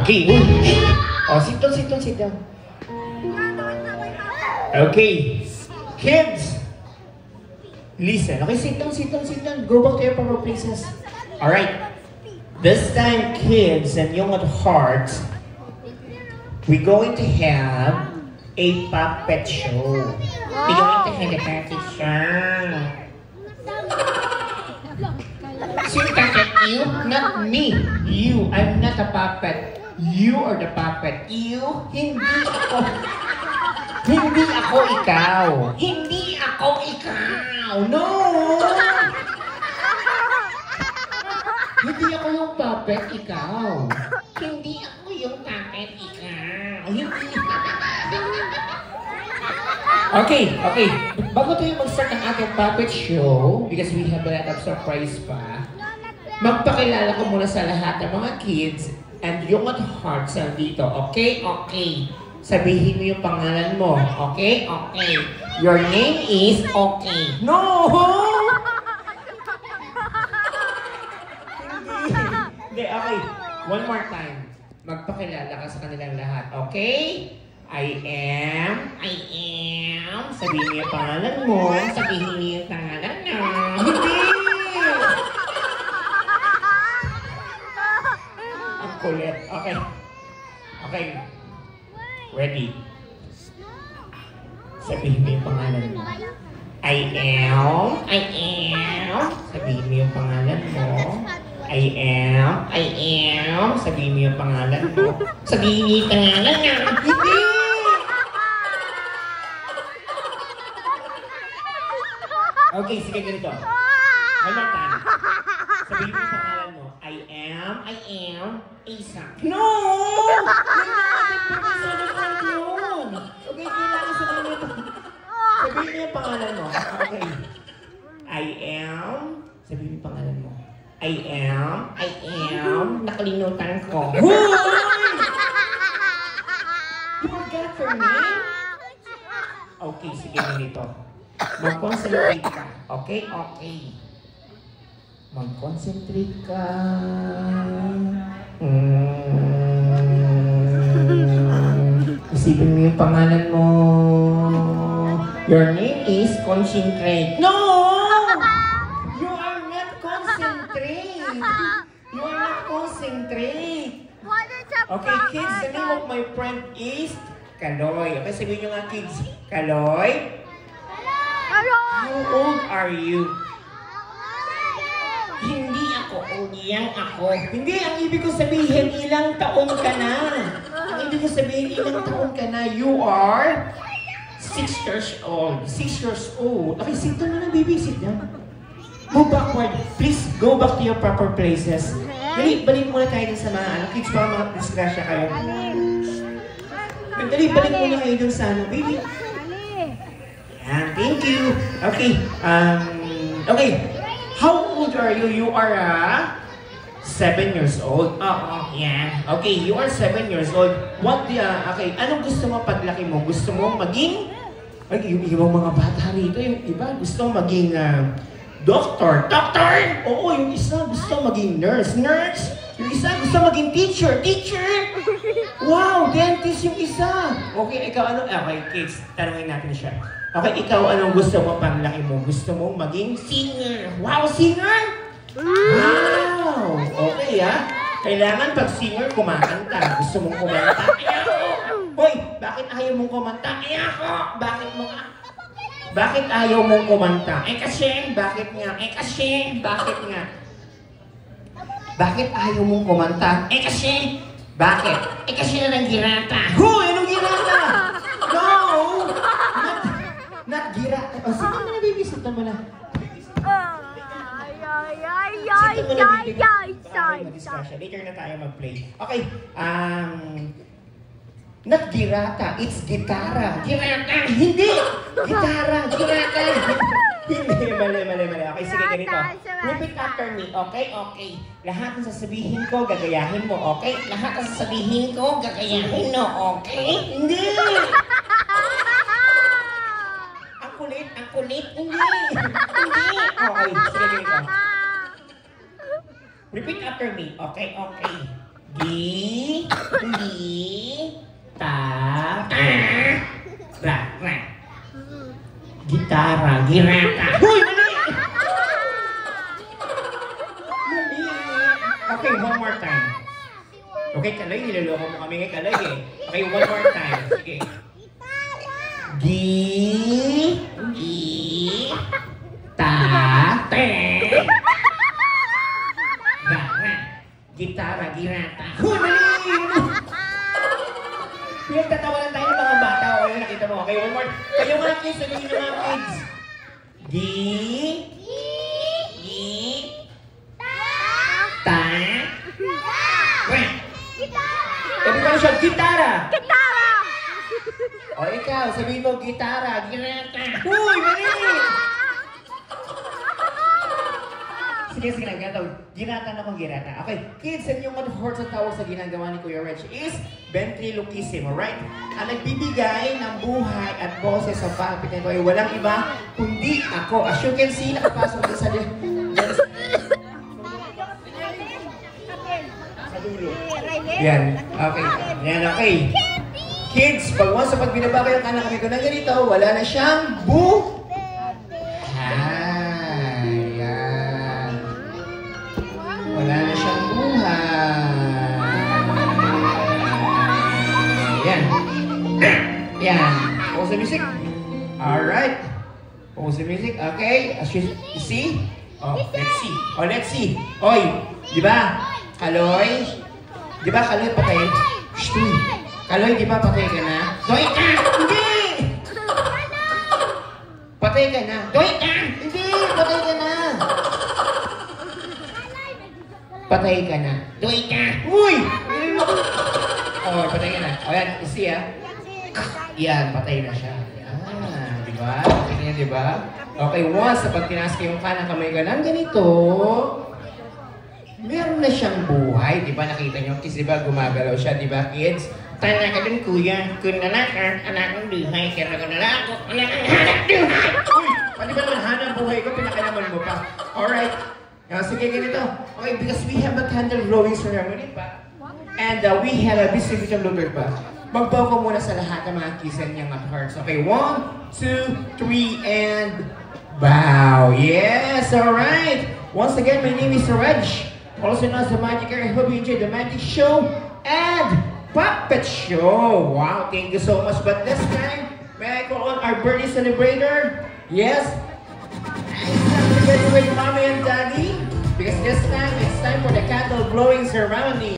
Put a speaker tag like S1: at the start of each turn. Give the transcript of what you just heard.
S1: Okay. Oh, sit down, sit down, sit down. Okay. Kids, listen. Okay, sit down, sit down, sit down. Go back to your proper places. Alright. This time, kids and young at heart, we're going to have a puppet show. We're going to have a puppet show. Sino puppet? You? Not me. You. I'm not a puppet. You are the puppet. You? Hindi ako. Hindi ako ikaw. Hindi ako ikaw. No! Hindi ako yung puppet, ikaw. Hindi ako yung puppet, ikaw. Hindi. Okay, okay. Bago tayo mag-start ang ating puppet show, because we have a lot of surprise pa, magpakilala ko muna sa lahat ng mga kids and yung at hearts dito. Okay? Okay. Sabihin mo yung pangalan mo. Okay? Okay. Your name is okay. No! Hindi, okay. One more time. Magpakilala ka sa kanilang lahat. Okay? I am. Sabihin mo yung pangalan mo. Sabihin mo yung pangalan mo. Hindi! Ang kulit. Okay. Okay. Ready? Sabihin mo yung pangalan mo. I am. Sabihin mo yung pangalan mo. I am. Sabihin mo yung pangalan mo. Sabihin mo yung pangalan mo. Hindi! Okay, sige ganito. One more time. Sabihin mo yung pangalan mo. I am, Isaac. No! Okay, kailangan sa mga sabihin mo yung pangalan mo. Okay. I am. Sabihin mo yung pangalan mo. I am. Nakalimutan ko. You forgot for me? Okay, sige ganito. Mag-concentrate ka. Okay? Okay. Mag-concentrate ka. Isipin mo yung pangalan mo. Your name is Concentrate. No! You are not concentrate. You are not concentrate. Okay, kids, the name of my friend is Kaloy. Okay, sabihin nyo nga, kids. Kaloy? How old are you? Hindi ako old. Yang ako. Hindi, ang ibig ko sabihin, ilang taon ka na. Ang ibig ko sabihin, ilang taon ka na. You are 6 years old. 6 years old. Okay, sit down na, baby. Sit down. Go backward. Please, go back to your proper places. Balik muna tayo dun sa mga kids, baka mga disgrasya kayo. Balik muna kayo dun sa baby. Thank you. Okay. Okay. How old are you? You are 7 years old. Yeah. Okay, you are 7 years old. What okay, anong gusto mo paglaki mo? Gusto mo maging yung ibang mga bata rito, yung iba gusto maging doctor. Doctor! Oo, yung isa gusto maging nurse. Nurse! Yung isa gusto maging teacher. Teacher! Wow, dentist yung isa. Okay, ikaw ano? Okay, kids, tanungin natin siya. Okay, ikaw anong gusto mo paglaki mo? Gusto mo maging singer. Wow, singer? Wow! Okay kailangan pag singer kumakanta. Gusto mong kumanta? Hoy, bakit ayaw mong kumanta? Bakit ayaw mong kumanta? Kasi, bakit nga? Bakit nga? Bakit ayaw mong kumanta? Kasi, bakit? Kasi na ng girata. Hoy, anong girata? No! Not girata. O, sito mo na, baby. Sito mo na. Later na tayo mag-play. Okay, not girata, it's gitara. Girata! Hindi! Gitara! Girata! Hindi, mali. Okay, sige, ganito. Repeat after me, okay? Okay. Lahat ng sasabihin ko, gagayahin mo, okay? Lahat ng sasabihin ko, gagayahin mo, okay? Hindi! Ang kulit, hindi! Okay, sige, ganito. Repeat after me, okay? Okay. Gi, ta, ra. Gitara, girata. Hoy, mali! Mali. Okay, one more time. Okay, Kaloy, niloloko mo kami kay Kaloy eh. Okay, one more time. Sige. Gi, ta, te. Ra. Gitara, girata. Hoy, mali! Pinagtatawanan tayo ng mga bata. O, yun, nakita mo. Okay, one more. Kayo mga kids, sabihin ng mga kids. Ta. Everybody shout, gitara. O, ikaw, sabihin mo, gitara, girata. Uy, mali! Sige, ganito. Girata na kong girata. Okay, kids, ang inyong matuhort sa tawag sa ginagawa ni Kuya Reg is ventriloquism, alright? Ang nagbibigay ng buhay at boses sa papit nito ay walang iba kundi ako. As you can see, nakapasok din sa dulo. Yan, okay. Yan, okay. Kids, pag once pag binaba kayo ang anak ko na ganito, wala na siyang wala na siyang buhay. Yan. Yan. Pause the music. Alright. Pause the music. Okay. As you see. Oh, let's see. Oh, let's see. Oy. Diba? Kaloy? Diba Kaloy patay? Shh. Kaloy, diba patay ka na? Doy ka! Hindi! Patay ka na. Doy ka! Hindi! Patay ka na! Patay ka na. Doy ka! Uy! Oh, patay ka na. O yan, isi ah. Yan, patay na siya. Yan, diba? Patay niya, diba? Okay, once na pag tinaas ko yung kanang kamay ka ng ganito, meron na siyang buhay. Diba nakita niyo? Kasi diba gumagalaw siya, diba kids? Tana ka dun kuya. Kung nalakar, anak ng buhay. Kaya ko nalako, anak ng hanap buhay. Uy! Pati ba ng hanap buhay ko? Pinakalaman mo pa. Alright. Sige, ganito. Okay, because we have a candle blowing ceremony pa. And we have a distribution looter pa. Magbaw ko muna sa lahat ng mga kisan niyang hearts. Okay, 1, 2, 3, and bow. Yes, alright. Once again, my name is Reg. Also known as the Magicer. I hope you enjoyed the magic show and puppet show. Wow, thank you so much. But this time, may I call on our birthday celebrator? Yes. Together with Mommy and Daddy, because this time it's time for the candle blowing ceremony.